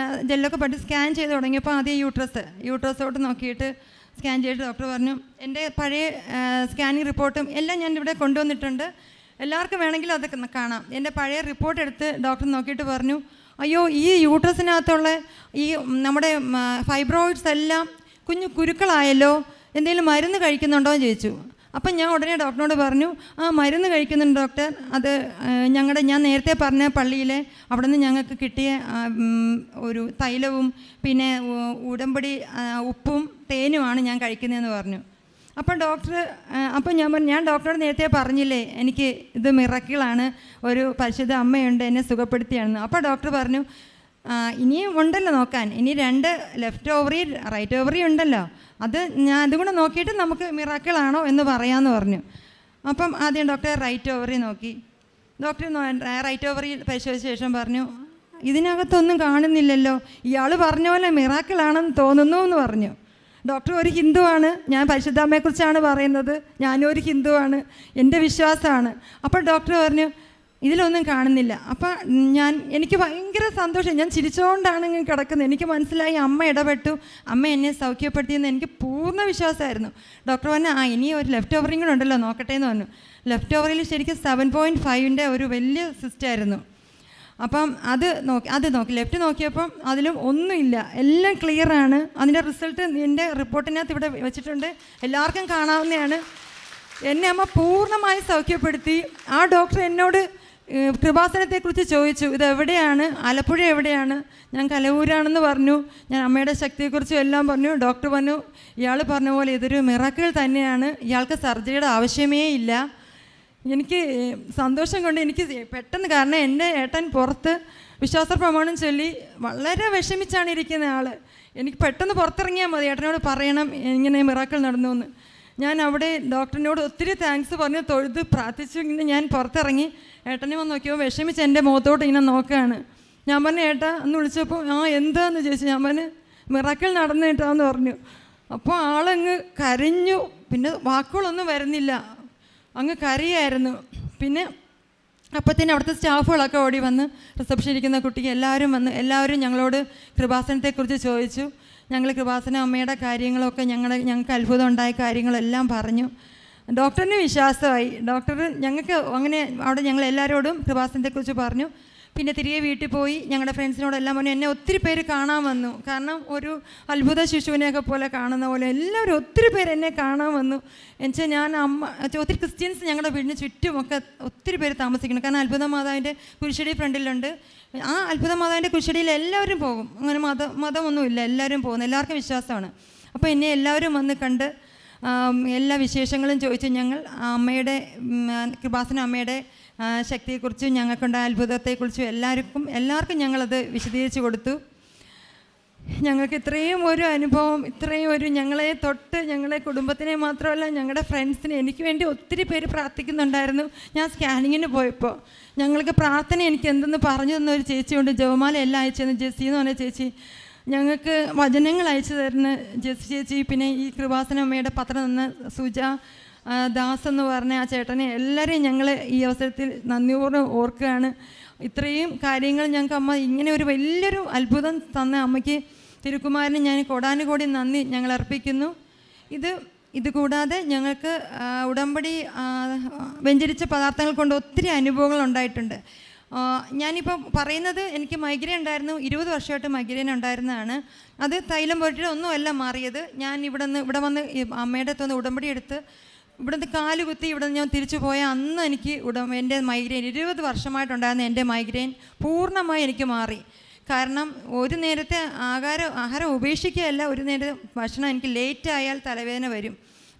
ജെല്ലൊക്കെ പറ്റി സ്കാൻ ചെയ്ത് തുടങ്ങിയപ്പോൾ ആദ്യം യൂട്രസോട്ട് നോക്കിയിട്ട് സ്കാൻ ചെയ്തിട്ട് ഡോക്ടർ പറഞ്ഞു എൻ്റെ പഴയ സ്കാനിങ് റിപ്പോർട്ടും എല്ലാം ഞാൻ ഇവിടെ കൊണ്ടുവന്നിട്ടുണ്ട്, എല്ലാവർക്കും വേണമെങ്കിലും അതൊക്കെ കാണാം. എൻ്റെ പഴയ റിപ്പോർട്ട് എടുത്ത് ഡോക്ടർ നോക്കിയിട്ട് പറഞ്ഞു, അയ്യോ ഈ യൂട്രസിനകത്തുള്ള ഈ നമ്മുടെ ഫൈബ്രോയിഡ്സ് എല്ലാം കുരുക്കളായല്ലോ, എന്തെങ്കിലും മരുന്ന് കഴിക്കുന്നുണ്ടോ എന്ന് ചോദിച്ചു. അപ്പം ഞാൻ ഉടനെ ഡോക്ടറിനോട് പറഞ്ഞു മരുന്ന് കഴിക്കുന്നുണ്ട് ഡോക്ടർ, അത് ഞാൻ നേരത്തെ പറഞ്ഞ പള്ളിയിലെ അവിടെ നിന്ന് ഞങ്ങൾക്ക് കിട്ടിയ ഒരു തൈലവും പിന്നെ ഉടമ്പടി ഉപ്പും തേനുമാണ് ഞാൻ കഴിക്കുന്നതെന്ന് പറഞ്ഞു. അപ്പം ഞാൻ ഡോക്ടറോട് നേരത്തെ പറഞ്ഞില്ലേ എനിക്ക് ഇത് മിറാക്കിളാണ്, ഒരു പരിശുദ്ധ അമ്മയുണ്ട് എന്നെ സുഖപ്പെടുത്തിയാണെന്ന്. അപ്പോൾ ഡോക്ടർ പറഞ്ഞു ഇനിയും ഉണ്ടല്ലോ നോക്കാൻ, ഇനി 2 ലെഫ്റ്റ് ഓവറി റൈറ്റ് ഓവറി ഉണ്ടല്ലോ, അതുകൂടെ നോക്കിയിട്ട് നമുക്ക് മിറാക്കിളാണോ എന്ന് പറയാമെന്ന് പറഞ്ഞു. അപ്പം ആദ്യം ഡോക്ടർ റൈറ്റ് ഓവറി നോക്കി. ഡോക്ടർ റൈറ്റ് ഓവറി പരിശോധിച്ച ശേഷം പറഞ്ഞു ഇതിനകത്തൊന്നും കാണുന്നില്ലല്ലോ, ഇയാൾ പറഞ്ഞ പോലെ മിറാക്കിളാണെന്ന് തോന്നുന്നു എന്ന് പറഞ്ഞു. ഡോക്ടർ ഒരു ഹിന്ദുവാണ്, ഞാൻ പരിശുദ്ധാമ്മയെക്കുറിച്ചാണ് പറയുന്നത്, ഞാനും ഒരു ഹിന്ദുവാണ്, എൻ്റെ വിശ്വാസമാണ്. അപ്പോൾ ഡോക്ടർ പറഞ്ഞു ഇതിലൊന്നും കാണുന്നില്ല. അപ്പം എനിക്ക് ഭയങ്കര സന്തോഷം, ഞാൻ ചിരിച്ചുകൊണ്ടാണ് ഇങ്ങനെ കിടക്കുന്നത്. എനിക്ക് മനസ്സിലായി അമ്മ ഇടപെട്ടു, അമ്മ എന്നെ സൗഖ്യപ്പെടുത്തിയെന്ന് എനിക്ക് പൂർണ്ണ വിശ്വാസമായിരുന്നു. ഡോക്ടർ പറഞ്ഞു ഇനി ഒരു ലെഫ്റ്റ് ഓവറിങ് കൂടെ ഉണ്ടല്ലോ നോക്കട്ടെ എന്ന് പറഞ്ഞു. ലെഫ്റ്റ് ഓവറിൽ ശരിക്കും 7.5ൻ്റെ ഒരു വലിയ സിസ്റ്റായിരുന്നു. അപ്പം അത് നോക്കി ലെഫ്റ്റ് നോക്കിയപ്പം അതിലും ഒന്നുമില്ല, എല്ലാം ക്ലിയറാണ്. അതിൻ്റെ റിസൾട്ട് എൻ്റെ റിപ്പോർട്ടിനകത്ത് ഇവിടെ വെച്ചിട്ടുണ്ട്, എല്ലാവർക്കും കാണാവുന്നതാണ്. എന്നെ അമ്മ പൂർണ്ണമായി സൗഖ്യപ്പെടുത്തി. ആ ഡോക്ടർ എന്നോട് കൃപാസനത്തെക്കുറിച്ച് ചോദിച്ചു, ഇതെവിടെയാണ്, ആലപ്പുഴ എവിടെയാണ്? ഞാൻ കലവൂരാണെന്ന് പറഞ്ഞു. ഞാൻ അമ്മയുടെ ശക്തിയെക്കുറിച്ചും എല്ലാം പറഞ്ഞു. ഡോക്ടർ പറഞ്ഞു, ഇയാൾ പറഞ്ഞ പോലെ ഇതൊരു മിറാക്കിൾ തന്നെയാണ്, ഇയാൾക്ക് സർജറിയുടെ ആവശ്യമേ ഇല്ല. എനിക്ക് സന്തോഷം കൊണ്ട് എനിക്ക് പെട്ടെന്ന്, കാരണം എൻ്റെ ഏട്ടൻ പുറത്ത് വിശ്വാസ പ്രമാണം ചൊല്ലി വളരെ വിഷമിച്ചാണ് ഇരിക്കുന്ന ആൾ. എനിക്ക് പെട്ടെന്ന് പുറത്തിറങ്ങിയാൽ മതി, ഏട്ടനോട് പറയണം ഇങ്ങനെ മിറാക്കിൾ നടന്നു എന്ന്. ഞാൻ അവിടെ ഡോക്ടറിനോട് ഒത്തിരി താങ്ക്സ് പറഞ്ഞ് തൊഴുത് പ്രാർത്ഥിച്ചു. ഇങ്ങനെ ഞാൻ പുറത്തിറങ്ങി ഏട്ടനെ വന്ന് നോക്കിയപ്പോൾ വിഷമിച്ച് എൻ്റെ മുഖത്തോട്ട് ഇങ്ങനെ നോക്കുകയാണ്. ഞാൻ പറഞ്ഞു, ഏട്ടാ എന്ന് വിളിച്ചപ്പോൾ എന്താന്ന് ചോദിച്ചു. ഞാൻ പറഞ്ഞു, മിറാക്കിൾ നടന്നു കേട്ടാന്ന് പറഞ്ഞു. അപ്പോൾ ആളങ്ങ് കരഞ്ഞു. പിന്നെ വാക്കുകളൊന്നും വരുന്നില്ല, അങ്ങ് കരയായിരുന്നു. പിന്നെ അപ്പോഴത്തേനും അവിടുത്തെ സ്റ്റാഫുകളൊക്കെ ഓടി വന്ന്, റിസപ്ഷൻ ഇരിക്കുന്ന കുട്ടിക്ക് എല്ലാവരും വന്ന്, എല്ലാവരും ഞങ്ങളോട് കൃപാസനത്തെക്കുറിച്ച് ചോദിച്ചു. ഞങ്ങൾ കൃപാസന അമ്മയുടെ കാര്യങ്ങളൊക്കെ ഞങ്ങൾക്ക് അത്ഭുതം ഉണ്ടായ കാര്യങ്ങളെല്ലാം പറഞ്ഞു. ഡോക്ടറിന് വിശ്വാസമായി. ഡോക്ടർ ഞങ്ങൾക്ക് അങ്ങനെ അവിടെ ഞങ്ങൾ എല്ലാവരോടും കൃപാസനത്തെക്കുറിച്ച് പറഞ്ഞു. പിന്നെ തിരികെ വീട്ടിൽ പോയി ഞങ്ങളുടെ ഫ്രണ്ട്സിനോടെല്ലാം പറഞ്ഞു. എന്നെ ഒത്തിരി പേര് കാണാൻ വന്നു, കാരണം ഒരു അത്ഭുത ശിശുവിനെയൊക്കെ പോലെ കാണുന്ന പോലെ എല്ലാവരും ഒത്തിരി പേര് എന്നെ കാണാൻ വന്നു. എന്നുവെച്ചാൽ ഞാൻ ഒത്തിരി ക്രിസ്ത്യൻസ് ഞങ്ങളുടെ വീടിന് ചുറ്റുമൊക്കെ ഒത്തിരി പേര് താമസിക്കണം. കാരണം അത്ഭുത മാതാവിൻ്റെ കുരിശടി ഫ്രണ്ടിലുണ്ട്. ആ അത്ഭുത മാതാവിൻ്റെ കുരിശടിയിൽ എല്ലാവരും പോകും. അങ്ങനെ മതമൊന്നുമില്ല, എല്ലാവരും പോകുന്നു, എല്ലാവർക്കും വിശ്വാസമാണ്. അപ്പോൾ എന്നെ എല്ലാവരും വന്ന് കണ്ട് എല്ലാ വിശേഷങ്ങളും ചോദിച്ചു. ഞങ്ങൾ അമ്മയുടെ കൃപാസന അമ്മയുടെ ശക്തിയെക്കുറിച്ചും ഞങ്ങൾക്കുണ്ടായ അത്ഭുതത്തെക്കുറിച്ചും എല്ലാവർക്കും ഞങ്ങളത് വിശദീകരിച്ച് കൊടുത്തു. ഞങ്ങൾക്ക് ഇത്രയും ഒരു അനുഭവം, ഇത്രയും ഒരു ഞങ്ങളെ തൊട്ട് ഞങ്ങളെ കുടുംബത്തിനെ മാത്രമല്ല ഞങ്ങളുടെ ഫ്രണ്ട്സിനെ, എനിക്ക് വേണ്ടി ഒത്തിരി പേര് പ്രാർത്ഥിക്കുന്നുണ്ടായിരുന്നു. ഞാൻ സ്കാനിങ്ങിന് പോയപ്പോൾ ഞങ്ങൾക്ക് പ്രാർത്ഥന എനിക്ക് എന്തെന്ന് പറഞ്ഞു തന്നൊരു ചേച്ചിയുണ്ട്, ജവമാല എല്ലാം അയച്ചു തന്നു, ജെസ്സി എന്ന് പറഞ്ഞ ചേച്ചി. ഞങ്ങൾക്ക് വചനങ്ങൾ അയച്ചു തരുന്ന ജെസ്സി ചേച്ചി, പിന്നെ ഈ കൃപാസന അമ്മയുടെ പത്രം തന്ന സുജ ദാസ് എന്ന് പറഞ്ഞ ആ ചേട്ടനെ, എല്ലാവരെയും ഞങ്ങൾ ഈ അവസരത്തിൽ നന്ദിപൂർവ്വം ഓർക്കുകയാണ്. ഇത്രയും കാര്യങ്ങൾ ഞങ്ങൾക്ക് അമ്മ ഇങ്ങനെ ഒരു വലിയൊരു അത്ഭുതം തന്ന അമ്മയ്ക്ക് തിരുക്കുമാരന് ഞാൻ കോടാനുകോടി നന്ദി ഞങ്ങൾ അർപ്പിക്കുന്നു. ഇത് കൂടാതെ ഞങ്ങൾക്ക് ഉടമ്പടി വെഞ്ചരിച്ച പദാർത്ഥങ്ങൾ കൊണ്ട് ഒത്തിരി അനുഭവങ്ങൾ ഉണ്ടായിട്ടുണ്ട്. ഞാനിപ്പോൾ പറയുന്നത്, എനിക്ക് മൈഗ്രെയിൻ ഉണ്ടായിരുന്നു, 20 വർഷമായിട്ട് മൈഗ്രെയിൻ ഉണ്ടായിരുന്നതാണ്. അത് തൈലം പോയിട്ട് ഒന്നുമല്ല മാറിയത്. ഞാൻ ഇവിടെ വന്ന് അമ്മയുടെ അടുത്ത് ഉടമ്പടി എടുത്ത് ഇവിടുന്ന് കാലുകുത്തി ഇവിടെ ഞാൻ തിരിച്ചു പോയ അന്ന് എനിക്ക് എൻ്റെ മൈഗ്രെയിൻ 20 വർഷമായിട്ടുണ്ടായിരുന്ന എൻ്റെ മൈഗ്രെയിൻ പൂർണ്ണമായി എനിക്ക് മാറി. കാരണം ഒരു നേരത്തെ ആഹാരം ഉപേക്ഷിക്കുകയല്ല, ഒരു നേരം ഭക്ഷണം എനിക്ക് ലേറ്റ് ആയാൽ തലവേദന വരും.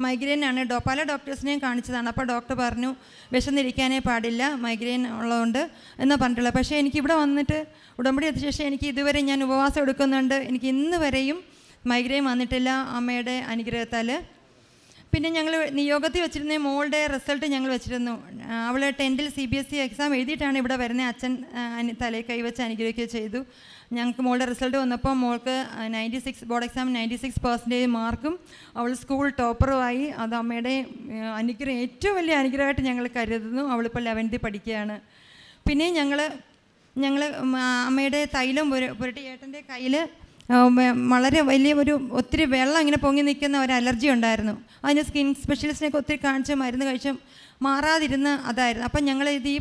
മൈഗ്രെയിനാണ്. പല ഡോക്ടേഴ്സിനെയും കാണിച്ചതാണ്. അപ്പോൾ ഡോക്ടർ പറഞ്ഞു വിശന്നിരിക്കാനേ പാടില്ല, മൈഗ്രെയിൻ ഉള്ളതുകൊണ്ട് എന്ന് പറഞ്ഞിട്ടുള്ളത്. പക്ഷേ എനിക്കിവിടെ വന്നിട്ട് ഉടമ്പടി എത്തിയ ശേഷം എനിക്ക് ഇതുവരെ ഞാൻ ഉപവാസം എടുക്കുന്നുണ്ട്, എനിക്ക് ഇന്ന് വരെയും മൈഗ്രെയിൻ വന്നിട്ടില്ല അമ്മയുടെ അനുഗ്രഹത്താൽ. പിന്നെ ഞങ്ങൾ നിയോഗത്തിൽ വെച്ചിരുന്ന മോളുടെ റിസൾട്ട് ഞങ്ങൾ വെച്ചിരുന്നു. അവൾ 10th CBSE എക്സാം എഴുതിയിട്ടാണ് ഇവിടെ വരുന്നത്. അച്ഛൻ തലയിൽ കൈവച്ച് അനുഗ്രഹിക്കുകയും ചെയ്തു. ഞങ്ങൾക്ക് മോളുടെ റിസൾട്ട് വന്നപ്പോൾ മോൾക്ക് 96 ബോർഡ് എക്സാം 96% മാർക്കും അവൾ സ്കൂൾ ടോപ്പറുമായി. അത് അമ്മയുടെ അനുഗ്രഹം, ഏറ്റവും വലിയ അനുഗ്രഹമായിട്ട് ഞങ്ങൾ കരുതുന്നു. അവളിപ്പോൾ 11th പഠിക്കുകയാണ്. പിന്നെ ഞങ്ങൾ അമ്മയുടെ തൈലം പുരട്ടി ഏട്ടൻ്റെ കയ്യിൽ വളരെ വലിയ ഒത്തിരി വെള്ളം ഇങ്ങനെ പൊങ്ങി നിൽക്കുന്ന ഒരു അലർജി ഉണ്ടായിരുന്നു. അതിന് സ്കിൻ സ്പെഷ്യലിസ്റ്റിനൊക്കെ ഒത്തിരി കാണിച്ച് മരുന്ന് കഴിച്ചും മാറാതിരുന്ന അതായിരുന്നു. അപ്പം ഞങ്ങൾ ഈ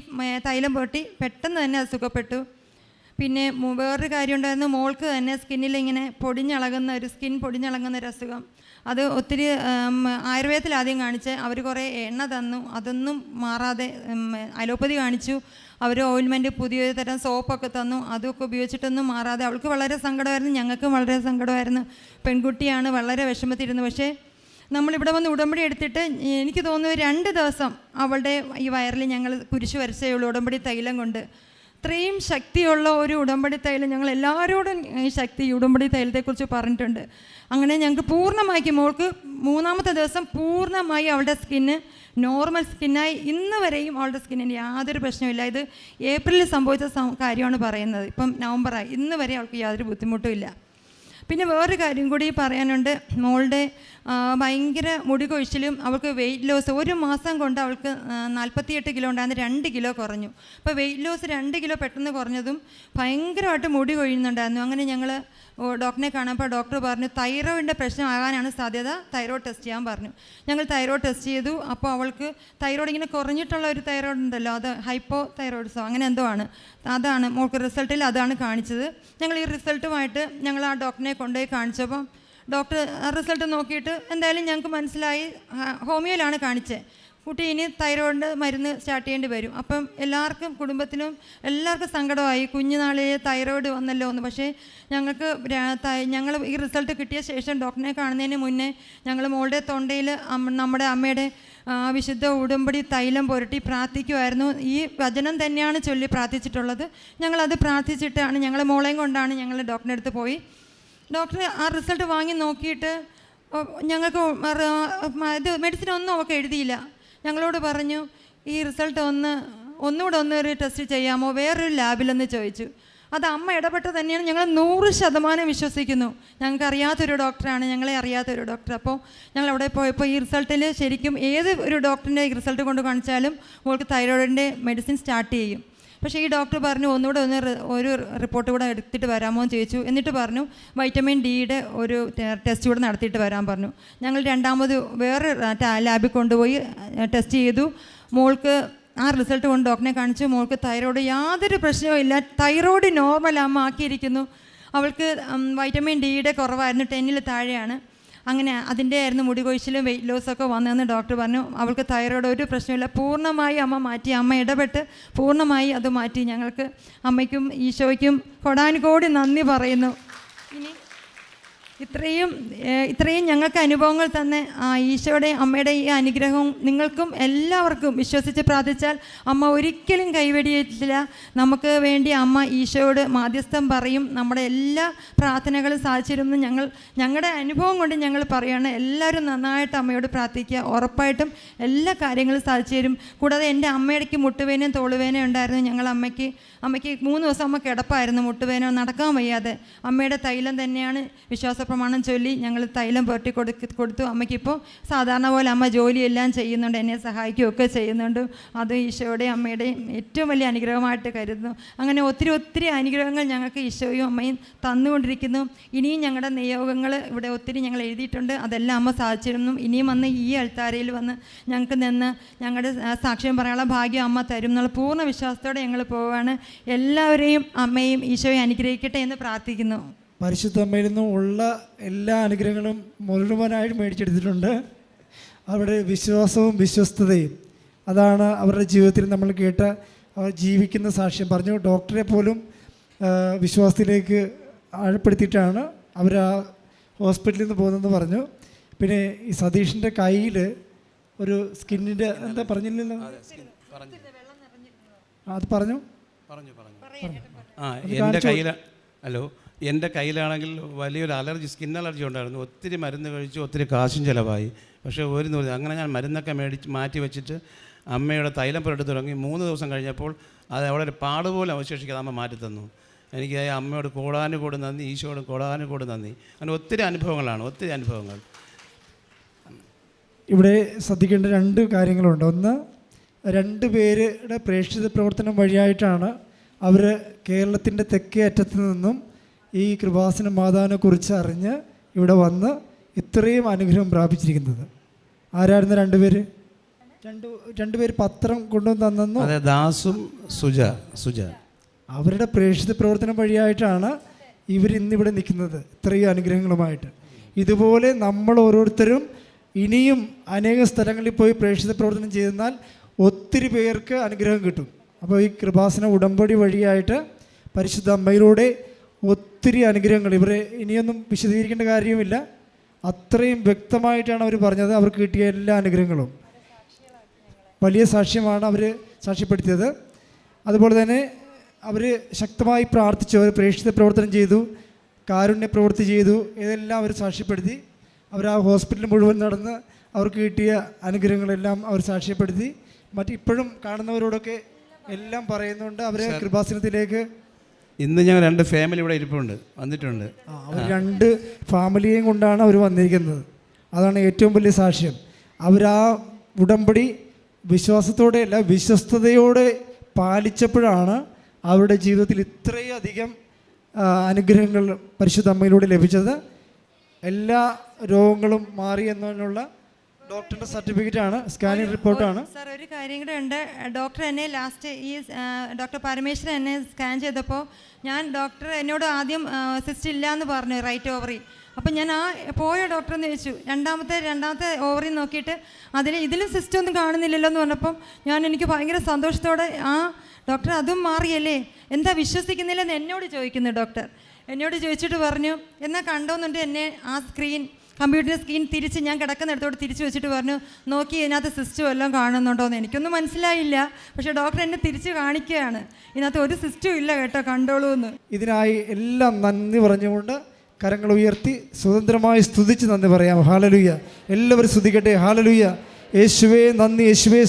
തൈലം പുരട്ടി പെട്ടെന്ന് തന്നെ അത് സുഖപ്പെട്ടു. പിന്നെ വേറൊരു കാര്യം ഉണ്ടായിരുന്നു, മോൾക്ക് തന്നെ സ്കിന്നിൽ ഇങ്ങനെ സ്കിൻ പൊടിഞ്ഞളകുന്ന ഒരു അസുഖം. അത് ഒത്തിരി ആയുർവേദത്തിൽ ആദ്യം കാണിച്ച് അവർ കുറേ എണ്ണ തന്നു, അതൊന്നും മാറാതെ അലോപ്പതി കാണിച്ചു. അവർ ഓയിൻമെൻറ്റ് പുതിയൊരു തരം സോപ്പൊക്കെ തന്നു, അതൊക്കെ ഉപയോഗിച്ചിട്ടൊന്നും മാറാതെ അവൾക്ക് വളരെ സങ്കടമായിരുന്നു, ഞങ്ങൾക്കും വളരെ സങ്കടമായിരുന്നു. പെൺകുട്ടിയാണ്, വളരെ വിഷമത്തിരുന്നു. പക്ഷേ നമ്മളിവിടെ വന്ന് ഉടമ്പടി എടുത്തിട്ട് എനിക്ക് തോന്നുന്നു 2 ദിവസം അവളുടെ ഈ വയറിൽ ഞങ്ങൾ കുരിശ് വരച്ചേ ഉള്ളൂ ഉടമ്പടി തൈലം കൊണ്ട്. ഇത്രയും ശക്തിയുള്ള ഒരു ഉടമ്പടി തൈലം ഞങ്ങൾ എല്ലാവരോടും ഈ ഉടമ്പടി തൈലത്തെക്കുറിച്ച് പറഞ്ഞിട്ടുണ്ട്. അങ്ങനെ ഞങ്ങൾക്ക് പൂർണ്ണമാക്കി മോൾക്ക് 3ാമത്തെ ദിവസം പൂർണ്ണമായി അവളുടെ സ്കിന്ന് നോർമൽ സ്കിന്നായി. ഇന്ന് വരെയും അവളുടെ സ്കിന്നിന് യാതൊരു പ്രശ്നമില്ല. ഇത് ഏപ്രിലിൽ സംഭവിച്ച കാര്യമാണ് പറയുന്നത്. ഇപ്പം നവംബറായി, ഇന്ന് വരെ അവൾക്ക് യാതൊരു ബുദ്ധിമുട്ടും ഇല്ല. പിന്നെ വേറൊരു കാര്യം കൂടി പറയാനുണ്ട്. മോളുടെ ഭയങ്കര മുടി കൊഴിച്ചിലും അവൾക്ക് വെയിറ്റ് ലോസ് 1 മാസം കൊണ്ട് അവൾക്ക് 48 കിലോ ഉണ്ടായിരുന്ന 2 കിലോ കുറഞ്ഞു. അപ്പോൾ വെയിറ്റ് ലോസ് 2 കിലോ പെട്ടെന്ന് കുറഞ്ഞതും ഭയങ്കരമായിട്ട് മുടി കൊഴിയുന്നുണ്ടായിരുന്നു. അങ്ങനെ ഞങ്ങൾ ഡോക്ടറിനെ കാണുമ്പോൾ ഡോക്ടർ പറഞ്ഞു തൈറോയിഡിൻ്റെ പ്രശ്നം ആകാനാണ് സാധ്യത, തൈറോയ്ഡ് ടെസ്റ്റ് ചെയ്യാൻ പറഞ്ഞു. ഞങ്ങൾ തൈറോയ്ഡ് ടെസ്റ്റ് ചെയ്തു. അപ്പോൾ അവൾക്ക് തൈറോയ്ഡ് ഇങ്ങനെ കുറഞ്ഞിട്ടുള്ള ഒരു തൈറോയ്ഡ് ഉണ്ടല്ലോ, അത് ഹൈപ്പോ തൈറോയിഡ്സോ അങ്ങനെ എന്തോ ആണ്, അതാണ് മോൾക്ക് റിസൾട്ടിൽ അതാണ് കാണിച്ചത്. ഞങ്ങൾ ഈ റിസൾട്ടുമായിട്ട് ഞങ്ങൾ ആ ഡോക്ടറിനെ കൊണ്ടുപോയി കാണിച്ചപ്പോൾ ഡോക്ടർ റിസൾട്ട് നോക്കിയിട്ട് എന്തായാലും ഞങ്ങൾക്ക് മനസ്സിലായി ഹോമിയോയിലാണ് കാണിച്ചത്. കുട്ടി ഇനി തൈറോയിഡ് മരുന്ന് സ്റ്റാർട്ട് ചെയ്യേണ്ടി വരും. അപ്പം എല്ലാവർക്കും കുടുംബത്തിനും എല്ലാവർക്കും സങ്കടമായി, കുഞ്ഞുനാളിൽ തൈറോയിഡ് വന്നല്ലോ എന്ന്. പക്ഷേ ഞങ്ങൾ ഈ റിസൾട്ട് കിട്ടിയ ശേഷം ഡോക്ടറിനെ കാണുന്നതിന് മുന്നേ ഞങ്ങൾ മോളുടെ തൊണ്ടയിൽ നമ്മുടെ അമ്മയുടെ വിശുദ്ധ ഉടമ്പടി തൈലം പുരട്ടി പ്രാർത്ഥിക്കുമായിരുന്നു. ഈ വചനം തന്നെയാണ് ചൊല്ലി പ്രാർത്ഥിച്ചിട്ടുള്ളത്. ഞങ്ങളത് പ്രാർത്ഥിച്ചിട്ടാണ് ഞങ്ങൾ മോളെയും കൊണ്ടാണ് ഞങ്ങൾ ഡോക്ടറിൻ്റെ അടുത്ത് പോയി. ഡോക്ടർ ആ റിസൾട്ട് വാങ്ങി നോക്കിയിട്ട് ഞങ്ങൾക്ക് ഇത് മെഡിസിൻ ഒന്നും അവൾക്ക് എഴുതിയില്ല. ഞങ്ങളോട് പറഞ്ഞു, ഈ റിസൾട്ട് ഒന്നുകൂടെ ഒരു ടെസ്റ്റ് ചെയ്യാമോ, വേറൊരു ലാബിലെന്ന് ചോദിച്ചു. അത് അമ്മ ഇടപെട്ട് തന്നെയാണ്. ഞങ്ങൾ 100% വിശ്വസിക്കുന്നു. ഞങ്ങൾക്ക് അറിയാത്തൊരു ഡോക്ടറാണ്, ഞങ്ങളെ അറിയാത്തൊരു ഡോക്ടർ. അപ്പോൾ ഞങ്ങൾ അവിടെ പോയപ്പോൾ ഈ റിസൾട്ടിൽ ശരിക്കും ഏത് ഒരു ഡോക്ടറിൻ്റെ റിസൾട്ട് കൊണ്ട് കാണിച്ചാലും മോൾക്ക് തൈറോയിഡിൻ്റെ മെഡിസിൻ സ്റ്റാർട്ട് ചെയ്യും. പക്ഷേ ഈ ഡോക്ടർ പറഞ്ഞു ഒന്നുകൂടെ ഒരു റിപ്പോർട്ട് കൂടെ എടുത്തിട്ട് വരാമോ എന്ന് ചോദിച്ചു. എന്നിട്ട് പറഞ്ഞു വൈറ്റമിൻ ഡിയുടെ ഒരു ടെസ്റ്റ് കൂടെ നടത്തിയിട്ട് വരാൻ പറഞ്ഞു. ഞങ്ങൾ രണ്ടാമത് വേറെ ലാബിൽ കൊണ്ടുപോയി ടെസ്റ്റ് ചെയ്തു. മോൾക്ക് ആ റിസൾട്ട് കൊണ്ട് ഡോക്ടറിനെ കാണിച്ചു. മോൾക്ക് തൈറോയ്ഡ് യാതൊരു പ്രശ്നവും ഇല്ല, തൈറോയ്ഡ് നോർമൽ അമ്മ ആക്കിയിരിക്കുന്നു. അവൾക്ക് വൈറ്റമിൻ ഡിയുടെ കുറവായിരുന്നു, 10 താഴെയാണ്. അങ്ങനെ അതിൻ്റെ ആയിരുന്നു മുടി കൊഴിച്ചിലും വെയിറ്റ് ലോസൊക്കെ വന്നതെന്ന് ഡോക്ടർ പറഞ്ഞു. അവൾക്ക് തൈറോയ്ഡ് ഒരു പ്രശ്നമില്ല, പൂർണ്ണമായി അമ്മ മാറ്റി. അമ്മ ഇടപെട്ട് പൂർണ്ണമായി അത് മാറ്റി. ഞങ്ങൾക്ക് അമ്മയ്ക്കും ഈശോയ്ക്കും കൊടാനുകോടി നന്ദി പറയുന്നു. ഇനി ഇത്രയും ഞങ്ങൾക്ക് അനുഭവങ്ങൾ തന്നെ ഈശോയുടെ അമ്മയുടെ ഈ അനുഗ്രഹവും നിങ്ങൾക്കും എല്ലാവർക്കും വിശ്വസിച്ച് പ്രാർത്ഥിച്ചാൽ അമ്മ ഒരിക്കലും കൈവെടിയിട്ടില്ല. നമുക്ക് വേണ്ടി അമ്മ ഈശോയോട് മാധ്യസ്ഥം പറയും. നമ്മുടെ എല്ലാ പ്രാർത്ഥനകളും സാധിച്ചിരുന്നു. ഞങ്ങളുടെ അനുഭവം കൊണ്ട് ഞങ്ങൾ പറയുകയാണ്, എല്ലാവരും നന്നായിട്ട് അമ്മയോട് പ്രാർത്ഥിക്കുക. ഉറപ്പായിട്ടും എല്ലാ കാര്യങ്ങളും സാധിച്ചു തരും. കൂടാതെ എൻ്റെ അമ്മയിടയ്ക്ക് മുട്ടുവേനയും തോളുവേനയും ഉണ്ടായിരുന്നു. ഞങ്ങൾ അമ്മയ്ക്ക് 3 ദിവസം അമ്മ കിടപ്പായിരുന്നു, മുട്ടുവേന, നടക്കാൻ വയ്യാതെ. അമ്മയുടെ തൈലം തന്നെയാണ് വിശ്വാസ പ്രമാണം ചൊല്ലി ഞങ്ങൾ തൈലം പുരട്ടി കൊടുത്തു. അമ്മയ്ക്കിപ്പോൾ സാധാരണ പോലെ അമ്മ ജോലിയെല്ലാം ചെയ്യുന്നുണ്ട്, എന്നെ സഹായിക്കുകയൊക്കെ ചെയ്യുന്നുണ്ട്. അത് ഈശോയുടെയും അമ്മയുടെയും ഏറ്റവും വലിയ അനുഗ്രഹമായിട്ട് കരുതുന്നു. അങ്ങനെ ഒത്തിരി അനുഗ്രഹങ്ങൾ ഞങ്ങൾക്ക് ഈശോയും അമ്മയും തന്നുകൊണ്ടിരിക്കുന്നു. ഇനിയും ഞങ്ങളുടെ നിയോഗങ്ങൾ ഇവിടെ ഒത്തിരി ഞങ്ങൾ എഴുതിയിട്ടുണ്ട്, അതെല്ലാം അമ്മ സാധിച്ചിരുന്നു. ഇനിയും വന്ന് ഈ അൾത്താരയിൽ വന്ന് ഞങ്ങൾക്ക് ഞങ്ങളുടെ സാക്ഷ്യം പറയാനുള്ള ഭാഗ്യം അമ്മ തരും എന്നുള്ള പൂർണ്ണ വിശ്വാസത്തോടെ ഞങ്ങൾ പോവുകയാണ്. എല്ലാവരെയും അമ്മയും ഈശോയെ അനുഗ്രഹിക്കട്ടെ എന്ന് പ്രാർത്ഥിക്കുന്നു. പരിശുദ്ധ അമ്മയിൽ നിന്നും ഉള്ള എല്ലാ അനുഗ്രഹങ്ങളും മുഴുവനായിട്ട് മേടിച്ചെടുത്തിട്ടുണ്ട്. അവരുടെ വിശ്വാസവും വിശ്വസ്തതയും അതാണ് അവരുടെ ജീവിതത്തിൽ നമ്മൾ കേട്ട അവർ ജീവിക്കുന്ന സാക്ഷ്യം. പറഞ്ഞു ഡോക്ടറെ പോലും വിശ്വാസത്തിലേക്ക് ആഴപ്പെടുത്തിയിട്ടാണ് അവർ ആ ഹോസ്പിറ്റലിൽ നിന്ന് പോകുന്നതെന്ന് പറഞ്ഞു. പിന്നെ ഈ സതീഷിൻ്റെ കയ്യിൽ ഒരു സ്കിന്നിൻ്റെ എന്താ പറഞ്ഞില്ലല്ലോ, അത് പറഞ്ഞു. എൻ്റെ കയ്യിലാണെങ്കിൽ വലിയൊരു സ്കിൻ അലർജി ഉണ്ടായിരുന്നു. ഒത്തിരി മരുന്ന് കഴിച്ചു, ഒത്തിരി കാശും ചിലവായി. പക്ഷേ അങ്ങനെ ഞാൻ മരുന്നൊക്കെ മാറ്റി വെച്ചിട്ട് അമ്മയുടെ തൈലം പുരട്ടി തുടങ്ങി. 3 ദിവസം കഴിഞ്ഞപ്പോൾ അത് അവിടെ ഒരു പാടുപോലും അവശേഷിക്കാതെ അമ്മ മാറ്റി തന്നു. എനിക്ക് അമ്മയോട് കോടാനുകൂടി നന്ദി, ഈശോയോട് കോടാനുകൂടി നന്ദി. അങ്ങനെ ഒത്തിരി അനുഭവങ്ങൾ. ഇവിടെ ശ്രദ്ധിക്കേണ്ട 2 കാര്യങ്ങളുണ്ട്. ഒന്ന്, 2 പേരുടെ പ്രേക്ഷിത പ്രവർത്തനം വഴിയായിട്ടാണ് അവർ കേരളത്തിൻ്റെ തെക്കേ അറ്റത്ത് നിന്നും ഈ കൃപാസന മാതാവിനെക്കുറിച്ച് അറിഞ്ഞ് ഇവിടെ വന്ന് ഇത്രയും അനുഗ്രഹം പ്രാപിച്ചിരിക്കുന്നത്. ആരായിരുന്നു 2 പേര്? 2 പേര് പത്രം കൊണ്ടുവന്ന് തന്നു. ദാസും സുജ. അവരുടെ പ്രേക്ഷിത പ്രവർത്തനം വഴിയായിട്ടാണ് ഇവരിന്നിവിടെ നിൽക്കുന്നത്, ഇത്രയും അനുഗ്രഹങ്ങളുമായിട്ട്. ഇതുപോലെ നമ്മൾ ഓരോരുത്തരും ഇനിയും അനേക സ്ഥലങ്ങളിൽ പോയി പ്രേക്ഷിത പ്രവർത്തനം ചെയ്തെന്നാൽ ഒത്തിരി പേർക്ക് അനുഗ്രഹം കിട്ടും. അപ്പോൾ ഈ കൃപാസന ഉടമ്പടി വഴിയായിട്ട് പരിശുദ്ധ അമ്മയിലൂടെ ഒത്തിരി അനുഗ്രഹങ്ങൾ, ഇവരെ ഇനിയൊന്നും വിശദീകരിക്കേണ്ട കാര്യവുമില്ല, അത്രയും വ്യക്തമായിട്ടാണ് അവർ പറഞ്ഞത്. അവർക്ക് കിട്ടിയ എല്ലാ അനുഗ്രഹങ്ങളും വലിയ സാക്ഷ്യമാണ് അവർ സാക്ഷ്യപ്പെടുത്തിയത്. അതുപോലെ തന്നെ അവർ ശക്തമായി പ്രാർത്ഥിച്ചു, അവർ പ്രേക്ഷിത പ്രവർത്തനം ചെയ്തു, കാരുണ്യ പ്രവൃത്തി ചെയ്തു, ഇതെല്ലാം അവർ സാക്ഷ്യപ്പെടുത്തി. അവർ ആ ഹോസ്പിറ്റൽ മുഴുവൻ നടന്ന് അവർക്ക് കിട്ടിയ അനുഗ്രഹങ്ങളെല്ലാം അവർ സാക്ഷ്യപ്പെടുത്തി. ഇപ്പോഴും കാണുന്നവരോടൊക്കെ എല്ലാം പറയുന്നുണ്ട്. അവരെ കൃപാസനത്തിലേക്ക് ഇന്ന് ഞങ്ങൾ 2 ഫാമിലി ഇവിടെ വന്നിട്ടുണ്ട്. അവർ 2 ഫാമിലിയെയും കൊണ്ടാണ് അവർ വന്നിരിക്കുന്നത്. അതാണ് ഏറ്റവും വലിയ സാക്ഷ്യം. അവരാ ഉടമ്പടി വിശ്വാസത്തോടെയല്ല വിശ്വസ്തയോടെ പാലിച്ചപ്പോഴാണ് അവരുടെ ജീവിതത്തിൽ ഇത്രയധികം അനുഗ്രഹങ്ങൾ പരിശുദ്ധ അമ്മയിലൂടെ ലഭിച്ചത്. എല്ലാ രോഗങ്ങളും മാറി എന്നതിനുള്ള ഡോക്ടറുടെ സർട്ടിഫിക്കറ്റാണ്, സ്കാനിങ് റിപ്പോർട്ടാണ്. സാർ, ഒരു കാര്യം കൂടെ ഉണ്ട്. ഡോക്ടർ എന്നെ ഡോക്ടർ പരമേശ്വരൻ എന്നെ സ്കാൻ ചെയ്തപ്പോൾ ഡോക്ടർ എന്നോട് ആദ്യം സിസ്റ്റ് ഇല്ല എന്ന് പറഞ്ഞു, റൈറ്റ് ഓവറി. അപ്പം ഞാൻ ആ പോയ ഡോക്ടറെന്ന് ചോദിച്ചു, രണ്ടാമത്തെ ഓവറി നോക്കിയിട്ട് ഇതിലും സിസ്റ്റം ഒന്നും കാണുന്നില്ലല്ലോ എന്ന് പറഞ്ഞപ്പം എനിക്ക് ഭയങ്കര സന്തോഷത്തോടെ ആ ഡോക്ടർ അതും മാറിയല്ലേ, എന്താ വിശ്വസിക്കുന്നില്ലെന്ന് എന്നോട് ചോദിക്കുന്നു ഡോക്ടർ. എന്നോട് ചോദിച്ചിട്ട് പറഞ്ഞു, എന്നാൽ കണ്ടോന്നുണ്ട് എന്നെ ആ കമ്പ്യൂട്ടർ സ്ക്രീൻ തിരിച്ച് ഞാൻ കിടക്കുന്നിടത്തോട് തിരിച്ച് വെച്ചിട്ട് പറഞ്ഞു, നോക്കി ഇതിനകത്ത് സിസ്റ്റം എല്ലാം കാണുന്നുണ്ടോയെന്ന്. എനിക്കൊന്നും മനസ്സിലായില്ല, പക്ഷേ ഡോക്ടർ എന്നെ തിരിച്ച് കാണിക്കുകയാണ്, ഇതിനകത്ത് ഒരു സിസ്റ്റം ഇല്ല കേട്ടോ, കണ്ടോളൂ എന്ന്. ഇതിനായി എല്ലാം നന്ദി പറഞ്ഞുകൊണ്ട് കരങ്ങൾ ഉയർത്തി സ്വതന്ത്രമായി സ്തുതിച്ച് നന്ദി പറയാം. ഹാലലുയ്യ. എല്ലാവരും സ്തുതിക്കട്ടെ. ഹാലലുയ്യ. യേശുവേ നന്ദി, യേശുവേ